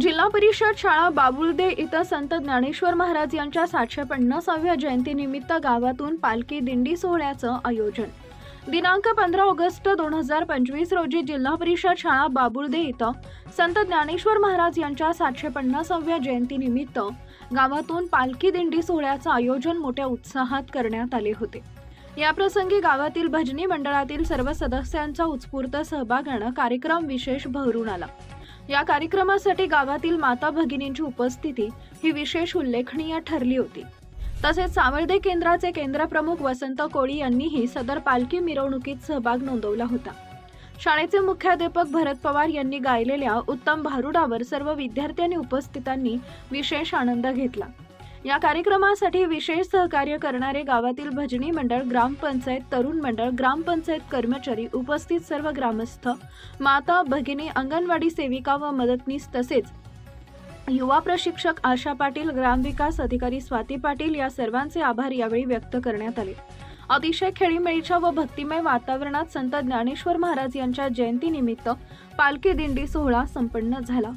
जिल्हा परिषद शाळा बाबुळदे इथं संत ज्ञानेश्वर महाराज यांच्या 750व्या जयंतीनिमित्त गावातून पालखी दिंडी सोहळ्याचं आयोजन। दिनांक 15 ऑगस्ट 2025 रोजी जिल्हा परिषद शाळा बाबुळदे इथं संत ज्ञानेश्वर महाराज यांच्या 750व्या जयंतीनिमित्त गावातून पालखी दिंडी सोहळ्याचं आयोजन मोठ्या उत्साहात करण्यात आले होते। या प्रसंगी गावातील भजनी मंडळातील सर्व सदस्यांचा उत्स्फूर्त सहभागाने कार्यक्रम विशेष भरून आला। या कार्यक्रमासाठी गावातील माता भगिनींची उपस्थिती ही विशेष उल्लेखनीय ठरली होती। तसेच सावर्डे केंद्राचे केंद्रप्रमुख वसंत कोळी यांनीही सदर पालखी मिरवणुकीत सहभाग नोंदवला होता। शाळेचे मुख्याध्यापक भरत पवार यांनी गायलेल्या उत्तम भारुडावर सर्व विद्यार्थ्यांनी उपस्थितांनी विशेष आनंद घेतला। या कार्यक्रमासाठी विशेष सहकार्य करणारे गावातील भजनी मंडळ, ग्रामपंचायत, तरुण मंडळ, ग्रामपंचायत कर्मचारी, उपस्थित सर्व ग्रामस्थ, माता भगिनी, अंगणवाडी सेविका व मदतनीस तसेच युवा प्रशिक्षक आशा पाटील, ग्रामविकास अधिकारी स्वाती पाटील या सर्वांचे आभार यावेळी व्यक्त करण्यात आले। अतिशय खेळीमेळीच्या व भक्तिमय वातावरणात संत ज्ञानेश्वर महाराज यांच्या जयंतीनिमित्त पालखी दिंडी सोहळा संपन्न झाला।